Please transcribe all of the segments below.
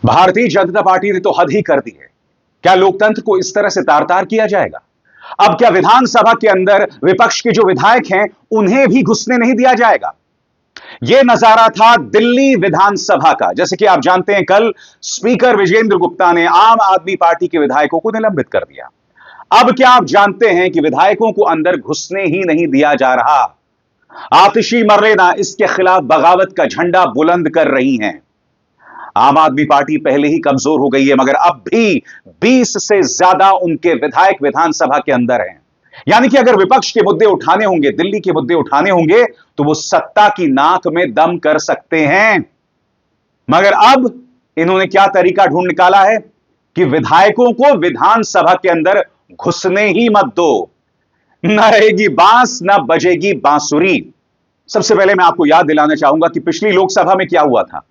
Bharatiya Janata party ने तो हद ही कर दी है। क्या लोकतंत्र को इस तरह से तार-तार किया जाएगा? अब क्या विधानसभा के अंदर विपक्ष के जो विधायक हैं, उन्हें भी घुसने नहीं दिया जाएगा? यह नजारा था दिल्ली विधानसभा का। जैसे कि आप जानते हैं, कल स्पीकर विजेंद्र गुप्ता ने आम आदमी पार्टी के विधायकों को निलंबित कर दिया। अब क्या आप जानते हैं कि विधायकों को अंदर घुसने ही नहीं दिया जा रहा? आतिशी मरलेना इसके खिलाफ बगावत का झंडा बुलंद कर रही हैं। आम आदमी पार्टी पहले ही कमजोर हो गई है, मगर अब भी 20 से ज्यादा उनके विधायक विधानसभा के अंदर हैं। यानी कि अगर विपक्ष के मुद्दे उठाने होंगे, दिल्ली के मुद्दे उठाने होंगे, तो वो सत्ता की नाक में दम कर सकते हैं। मगर अब इन्होंने क्या तरीका ढूंढ निकाला है कि विधायकों को विधानसभा के अंदर घुसने ही मत दो। न रहेगी बांस, न बजेगी बांसुरी। सबसे पहले मैं आपको याद दिलाना चाहूंगा कि पिछली लोकसभा में क्या हुआ था।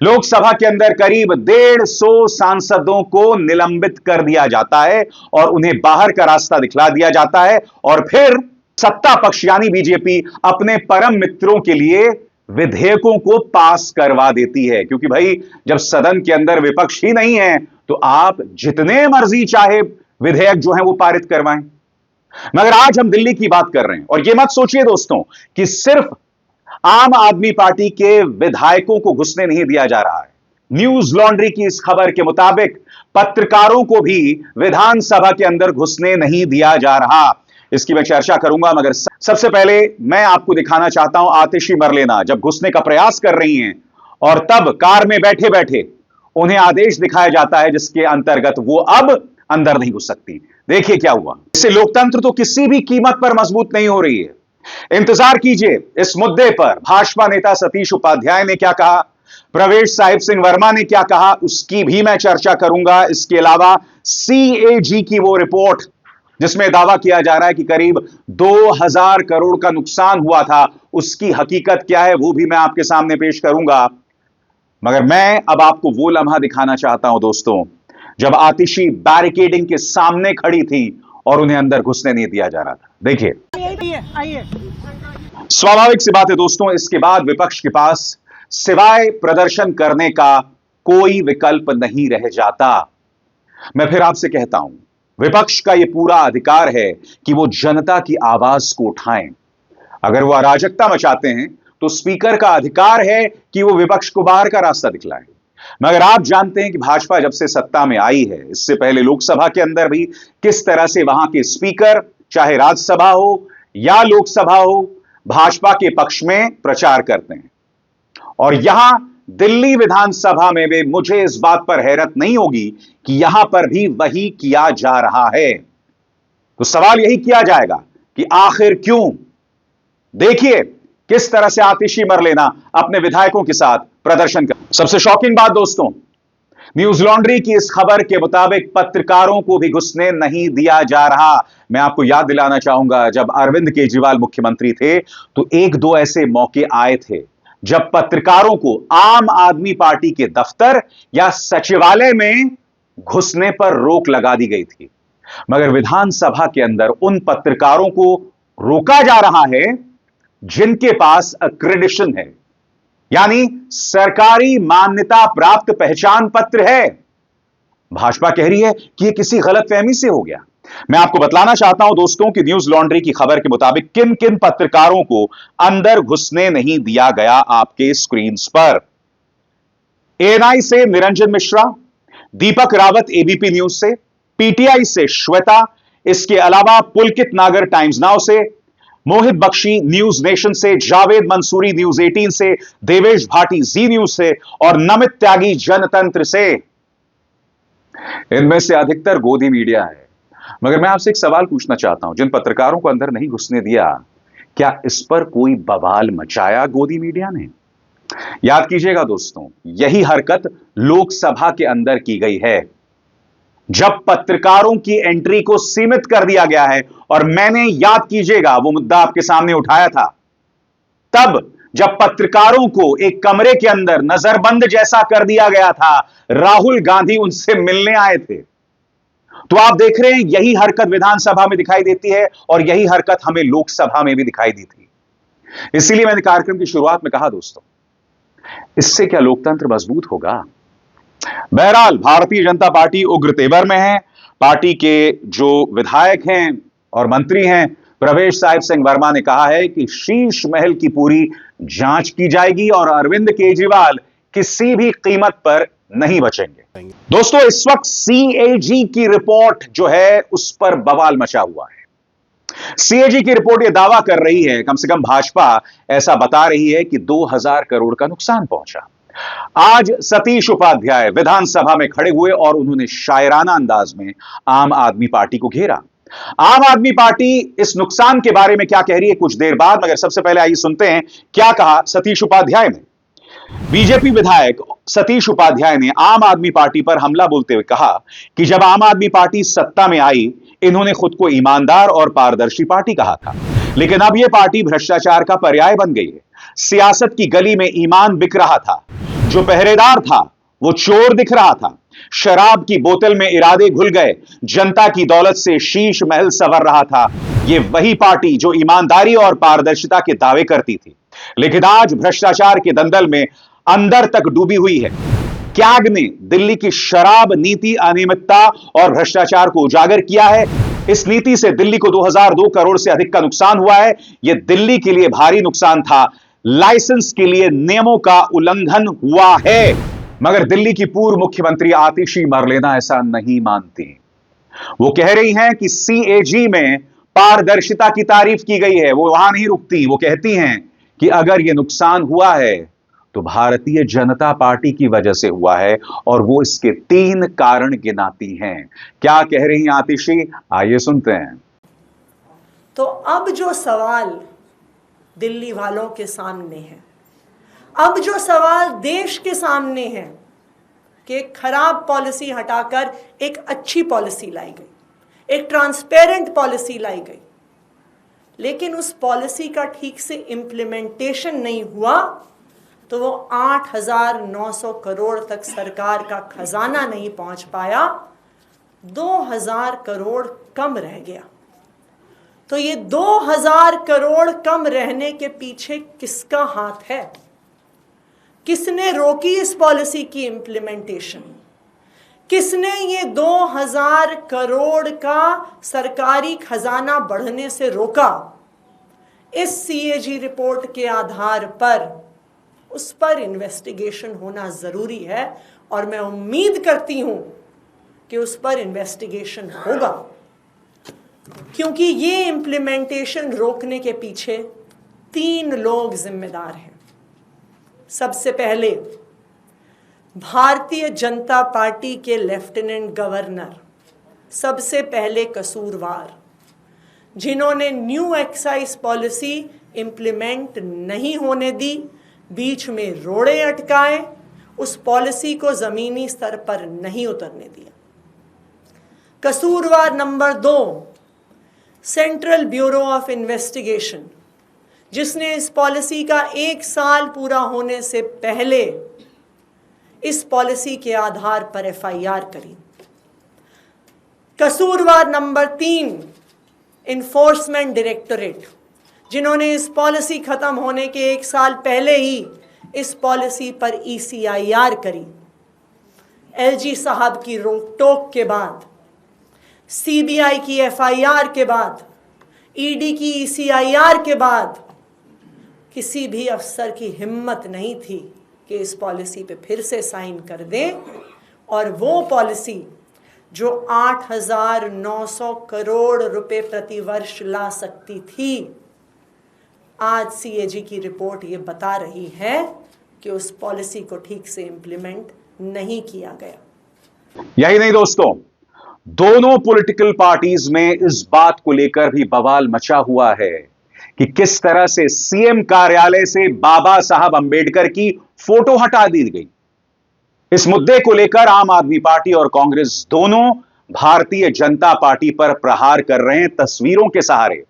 लोकसभा के अंदर करीब 150 सांसदों को निलंबित कर दिया जाता है और उन्हें बाहर का रास्ता दिखला दिया जाता है, और फिर सत्ता पक्ष यानी बीजेपी अपने परम मित्रों के लिए विधेयकों को पास करवा देती है। क्योंकि भाई, जब सदन के अंदर विपक्ष ही नहीं है, तो आप जितने मर्जी चाहे विधेयक जो है वो पारित करवाएं। मगर आज हम दिल्ली की बात कर रहे हैं, और यह मत सोचिए दोस्तों कि सिर्फ आम आदमी पार्टी के विधायकों को घुसने नहीं दिया जा रहा है। न्यूज लॉन्ड्री की इस खबर के मुताबिक पत्रकारों को भी विधानसभा के अंदर घुसने नहीं दिया जा रहा। इसकी मैं चर्चा करूंगा, मगर सबसे पहले मैं आपको दिखाना चाहता हूं आतिशी मरलेना जब घुसने का प्रयास कर रही हैं, और तब कार में बैठे बैठे उन्हें आदेश दिखाया जाता है जिसके अंतर्गत वो अब अंदर नहीं घुस सकती। देखिए क्या हुआ। इससे लोकतंत्र तो किसी भी कीमत पर मजबूत नहीं हो रही है। इंतजार कीजिए, इस मुद्दे पर भाजपा नेता सतीश उपाध्याय ने क्या कहा, प्रवेश साहिब सिंह वर्मा ने क्या कहा, उसकी भी मैं चर्चा करूंगा। इसके अलावा सीएजी की वो रिपोर्ट जिसमें दावा किया जा रहा है कि करीब 2000 करोड़ का नुकसान हुआ था, उसकी हकीकत क्या है वो भी मैं आपके सामने पेश करूंगा। मगर मैं अब आपको वो लम्हा दिखाना चाहता हूं दोस्तों, जब आतिशी बैरिकेडिंग के सामने खड़ी थी और उन्हें अंदर घुसने नहीं दिया जा रहा था। देखिए, स्वाभाविक सी बात है दोस्तों, इसके बाद विपक्ष के पास सिवाय प्रदर्शन करने का कोई विकल्प नहीं रह जाता। मैं फिर आपसे कहता हूं, विपक्ष का यह पूरा अधिकार है कि वो जनता की आवाज को उठाएं। अगर वो अराजकता मचाते हैं तो स्पीकर का अधिकार है कि वो विपक्ष को बाहर का रास्ता दिखलाए। मगर आप जानते हैं कि भाजपा जब से सत्ता में आई है, इससे पहले लोकसभा के अंदर भी किस तरह से वहां के स्पीकर, चाहे राज्यसभा हो या लोकसभा हो, भाजपा के पक्ष में प्रचार करते हैं। और यहां दिल्ली विधानसभा में भी मुझे इस बात पर हैरत नहीं होगी कि यहां पर भी वही किया जा रहा है। तो सवाल यही किया जाएगा कि आखिर क्यों। देखिए किस तरह से आतिशी मरलेना अपने विधायकों के साथ प्रदर्शन कर। सबसे शॉकिंग बात दोस्तों, न्यूज लॉन्ड्री की इस खबर के मुताबिक पत्रकारों को भी घुसने नहीं दिया जा रहा। मैं आपको याद दिलाना चाहूंगा, जब अरविंद केजरीवाल मुख्यमंत्री थे तो एक दो ऐसे मौके आए थे जब पत्रकारों को आम आदमी पार्टी के दफ्तर या सचिवालय में घुसने पर रोक लगा दी गई थी। मगर विधानसभा के अंदर उन पत्रकारों को रोका जा रहा है जिनके पास अक्रेडिशन है, यानी सरकारी मान्यता प्राप्त पहचान पत्र है। भाजपा कह रही है कि यह किसी गलतफहमी से हो गया। मैं आपको बतलाना चाहता हूं दोस्तों कि न्यूज लॉन्ड्री की खबर के मुताबिक किन किन पत्रकारों को अंदर घुसने नहीं दिया गया आपके स्क्रीन पर। एएनआई से निरंजन मिश्रा, दीपक रावत एबीपी न्यूज से, पीटीआई से श्वेता, इसके अलावा पुलकित नागर टाइम्स नाउ से, मोहित बख्शी न्यूज नेशन से, जावेद मंसूरी न्यूज 18 से, देवेश भाटी जी न्यूज से और नमित त्यागी जनतंत्र से। इनमें से अधिकतर गोदी मीडिया है। मगर मैं आपसे एक सवाल पूछना चाहता हूं, जिन पत्रकारों को अंदर नहीं घुसने दिया, क्या इस पर कोई बवाल मचाया गोदी मीडिया ने? याद कीजिएगा दोस्तों, यही हरकत लोकसभा के अंदर की गई है जब पत्रकारों की एंट्री को सीमित कर दिया गया है। और मैंने, याद कीजिएगा, वो मुद्दा आपके सामने उठाया था तब जब पत्रकारों को एक कमरे के अंदर नजरबंद जैसा कर दिया गया था। राहुल गांधी उनसे मिलने आए थे। तो आप देख रहे हैं, यही हरकत विधानसभा में दिखाई देती है और यही हरकत हमें लोकसभा में भी दिखाई दी थी। इसीलिए मैंने कार्यक्रम की शुरुआत में कहा दोस्तों, इससे क्या लोकतंत्र मजबूत होगा? बहरहाल भारतीय जनता पार्टी उग्र तेवर में है। पार्टी के जो विधायक हैं और मंत्री हैं, प्रवेश साहिब सिंह वर्मा ने कहा है कि शीश महल की पूरी जांच की जाएगी और अरविंद केजरीवाल किसी भी कीमत पर नहीं बचेंगे। दोस्तों, इस वक्त सीएजी की रिपोर्ट जो है उस पर बवाल मचा हुआ है। सीएजी की रिपोर्ट यह दावा कर रही है, कम से कम भाजपा ऐसा बता रही है कि 2000 करोड़ का नुकसान पहुंचा। आज सतीश उपाध्याय विधानसभा में खड़े हुए और उन्होंने शायराना अंदाज में आम आदमी पार्टी को घेरा। आम आदमी पार्टी इस नुकसान के बारे में क्या कह रही है कुछ देर बाद, मगर सबसे पहले आइए सुनते हैं क्या कहा सतीश उपाध्याय ने। बीजेपी विधायक सतीश उपाध्याय ने आम आदमी पार्टी पर हमला बोलते हुए कहा कि जब आम आदमी पार्टी सत्ता में आई, इन्होंने खुद को ईमानदार और पारदर्शी पार्टी कहा था, लेकिन अब यह पार्टी भ्रष्टाचार का पर्याय बन गई है। सियासत की गली में ईमान बिक रहा था, जो पहरेदार था वो चोर दिख रहा था, शराब की बोतल में इरादे घुल गए, जनता की दौलत से शीश महल संवर रहा था। ये वही पार्टी जो ईमानदारी और पारदर्शिता के दावे करती थी, लेकिन आज भ्रष्टाचार के दलदल में अंदर तक डूबी हुई है। कैग ने दिल्ली की शराब नीति, अनियमितता और भ्रष्टाचार को उजागर किया है। इस नीति से दिल्ली को 2002 करोड़ से अधिक का नुकसान हुआ है। यह दिल्ली के लिए भारी नुकसान था। लाइसेंस के लिए नियमों का उल्लंघन हुआ है, मगर दिल्ली की पूर्व मुख्यमंत्री आतिशी मरलेना ऐसा नहीं मानती। वो कह रही हैं कि सीएजी में पारदर्शिता की तारीफ की गई है। वो वहां नहीं रुकती, वो कहती हैं कि अगर यह नुकसान हुआ है तो भारतीय जनता पार्टी की वजह से हुआ है, और वो इसके 3 कारण गिनाती हैं। क्या कह रही हैं आतिशी, आइए सुनते हैं। तो अब जो सवाल दिल्ली वालों के सामने है, अब जो सवाल देश के सामने है कि एक खराब पॉलिसी हटाकर एक अच्छी पॉलिसी लाई गई, एक ट्रांसपेरेंट पॉलिसी लाई गई, लेकिन उस पॉलिसी का ठीक से इम्प्लीमेंटेशन नहीं हुआ, तो वो 8,900 करोड़ तक सरकार का खजाना नहीं पहुंच पाया, 2,000 करोड़ कम रह गया। तो ये 2,000 करोड़ कम रहने के पीछे किसका हाथ है? किसने रोकी इस पॉलिसी की इम्प्लीमेंटेशन? किसने ये 2,000 करोड़ का सरकारी खजाना बढ़ने से रोका? इस सीएजी रिपोर्ट के आधार पर उस पर इन्वेस्टिगेशन होना जरूरी है, और मैं उम्मीद करती हूं कि उस पर इन्वेस्टिगेशन होगा, क्योंकि ये इम्प्लीमेंटेशन रोकने के पीछे 3 लोग जिम्मेदार हैं। सबसे पहले भारतीय जनता पार्टी के लेफ्टिनेंट गवर्नर, सबसे पहले कसूरवार, जिन्होंने न्यू एक्साइज पॉलिसी इम्प्लीमेंट नहीं होने दी, बीच में रोड़े अटकाए, उस पॉलिसी को जमीनी स्तर पर नहीं उतरने दिया। कसूरवार number 2, central bureau of investigation, जिसने इस पॉलिसी का 1 साल पूरा होने से पहले इस पॉलिसी के आधार पर एफआईआर करी। कसूरवार नंबर 3, इन्फोर्समेंट डायरेक्टोरेट, जिन्होंने इस पॉलिसी खत्म होने के 1 साल पहले ही इस पॉलिसी पर ईसीआईआर करी। एलजी साहब की रोक टोक के बाद, सीबीआई की एफआईआर के बाद, ईडी की ईसीआईआर के बाद किसी भी अफसर की हिम्मत नहीं थी कि इस पॉलिसी पे फिर से साइन कर दें, और वो पॉलिसी जो 8,900 करोड़ रुपए प्रति वर्ष ला सकती थी, आज सीएजी की रिपोर्ट ये बता रही है कि उस पॉलिसी को ठीक से इंप्लीमेंट नहीं किया गया। यही नहीं दोस्तों, दोनों पॉलिटिकल पार्टीज में इस बात को लेकर भी बवाल मचा हुआ है कि किस तरह से सीएम कार्यालय से बाबा साहब अंबेडकर की फोटो हटा दी गई। इस मुद्दे को लेकर आम आदमी पार्टी और कांग्रेस दोनों भारतीय जनता पार्टी पर प्रहार कर रहे हैं तस्वीरों के सहारे।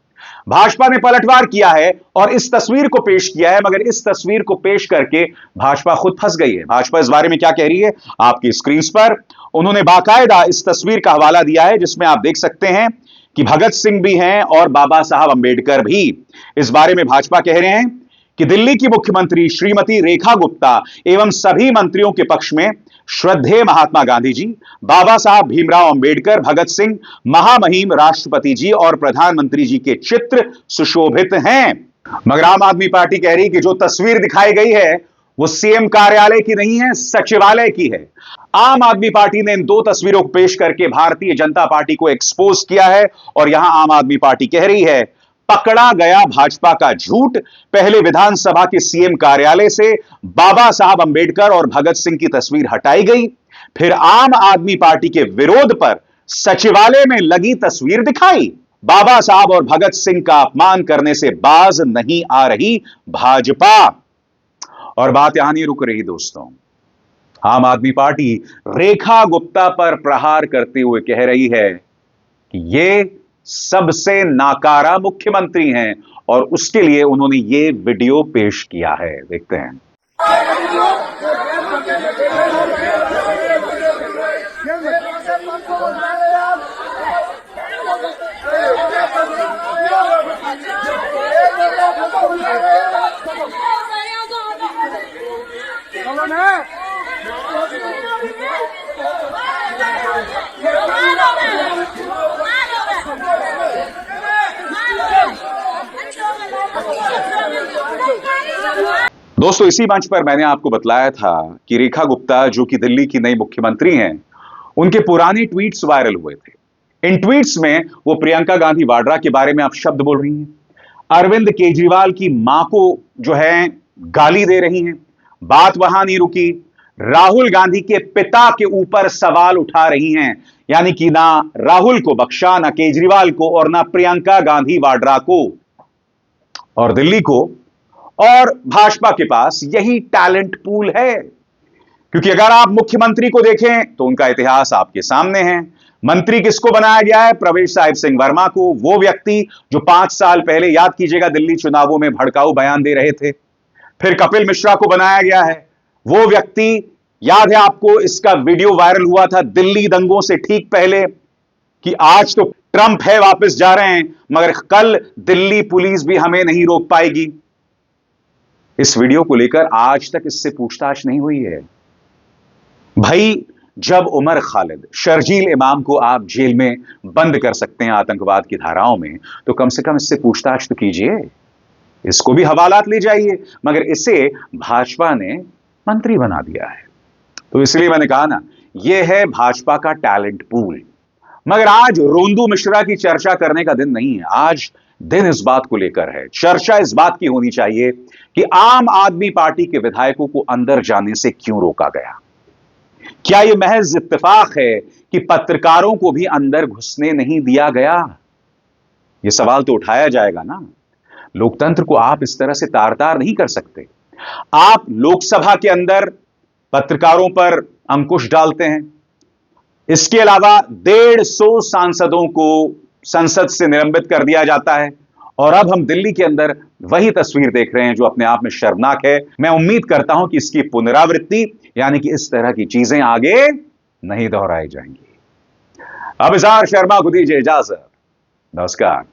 भाजपा ने पलटवार किया है और इस तस्वीर को पेश किया है, मगर इस तस्वीर को पेश करके भाजपा खुद फंस गई है। भाजपा इस बारे में क्या कह रही है, आपकी स्क्रीन पर उन्होंने बाकायदा इस तस्वीर का हवाला दिया है, जिसमें आप देख सकते हैं कि भगत सिंह भी हैं और बाबा साहब अंबेडकर भी। इस बारे में भाजपा कह रहे हैं कि दिल्ली की मुख्यमंत्री श्रीमती रेखा गुप्ता एवं सभी मंत्रियों के पक्ष में श्रद्धेय महात्मा गांधी जी, बाबा साहब भीमराव अंबेडकर, भगत सिंह, महामहिम राष्ट्रपति जी और प्रधानमंत्री जी के चित्र सुशोभित हैं। मगर आम आदमी पार्टी कह रही कि जो तस्वीर दिखाई गई है वो सीएम कार्यालय की नहीं है, सचिवालय की है। आम आदमी पार्टी ने इन दो तस्वीरों को पेश करके भारतीय जनता पार्टी को एक्सपोज किया है और यहां आम आदमी पार्टी कह रही है, पकड़ा गया भाजपा का झूठ। पहले विधानसभा के सीएम कार्यालय से बाबा साहब अंबेडकर और भगत सिंह की तस्वीर हटाई गई, फिर आम आदमी पार्टी के विरोध पर सचिवालय में लगी तस्वीर दिखाई। बाबा साहब और भगत सिंह का अपमान करने से बाज नहीं आ रही भाजपा। और बात यहां नहीं रुक रही दोस्तों, आम आदमी पार्टी रेखा गुप्ता पर प्रहार करते हुए कह रही है कि ये सबसे नाकारा मुख्यमंत्री हैं और उसके लिए उन्होंने ये वीडियो पेश किया है। देखते हैं। दोस्तों, इसी मंच पर मैंने आपको बतलाया था कि रेखा गुप्ता जो कि दिल्ली की नई मुख्यमंत्री हैं, उनके पुराने ट्वीट्स वायरल हुए थे। इन ट्वीट्स में वो प्रियंका गांधी वाड्रा के बारे में आप शब्द बोल रही हैं, अरविंद केजरीवाल की मां को जो है गाली दे रही हैं। बात वहां नहीं रुकी, राहुल गांधी के पिता के ऊपर सवाल उठा रही हैं, यानी कि ना राहुल को बख्शा, ना केजरीवाल को और ना प्रियंका गांधी वाड्रा को। और दिल्ली को और भाजपा के पास यही टैलेंट पूल है, क्योंकि अगर आप मुख्यमंत्री को देखें तो उनका इतिहास आपके सामने है। मंत्री किसको बनाया गया है? प्रवेश साहिब सिंह वर्मा को, वो व्यक्ति जो 5 साल पहले, याद कीजिएगा, दिल्ली चुनावों में भड़काऊ बयान दे रहे थे। फिर कपिल मिश्रा को बनाया गया है, वो व्यक्ति, याद है आपको, इसका वीडियो वायरल हुआ था दिल्ली दंगों से ठीक पहले कि आज तो ट्रंप है, वापस जा रहे हैं, मगर कल दिल्ली पुलिस भी हमें नहीं रोक पाएगी। इस वीडियो को लेकर आज तक इससे पूछताछ नहीं हुई है। भाई, जब उमर खालिद, शर्जील इमाम को आप जेल में बंद कर सकते हैं आतंकवाद की धाराओं में, तो कम से कम इससे पूछताछ तो कीजिए, इसको भी हवालात ले जाइए। मगर इसे भाजपा ने मंत्री बना दिया है। तो इसलिए मैंने कहा ना, यह है भाजपा का टैलेंट पूल। मगर आज रोंदू मिश्रा की चर्चा करने का दिन नहीं है। आज दिन इस बात को लेकर है, चर्चा इस बात की होनी चाहिए कि आम आदमी पार्टी के विधायकों को अंदर जाने से क्यों रोका गया। क्या यह महज इत्तेफाक है कि पत्रकारों को भी अंदर घुसने नहीं दिया गया? यह सवाल तो उठाया जाएगा ना। लोकतंत्र को आप इस तरह से तार-तार नहीं कर सकते। आप लोकसभा के अंदर पत्रकारों पर अंकुश डालते हैं, इसके अलावा 150 सांसदों को संसद से निलंबित कर दिया जाता है, और अब हम दिल्ली के अंदर वही तस्वीर देख रहे हैं जो अपने आप में शर्मनाक है। मैं उम्मीद करता हूं कि इसकी पुनरावृत्ति, यानी कि इस तरह की चीजें आगे नहीं दोहराई जाएंगी। अब इज़हार शर्मा को दीजिए इजाजत। नमस्कार।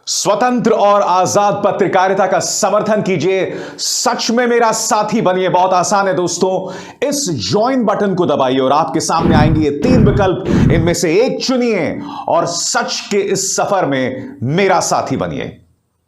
स्वतंत्र और आजाद पत्रकारिता का समर्थन कीजिए, सच में मेरा साथी बनिए। बहुत आसान है दोस्तों, इस ज्वाइन बटन को दबाइए और आपके सामने आएंगे ये 3 विकल्प, इनमें से एक चुनिए और सच के इस सफर में मेरा साथी बनिए।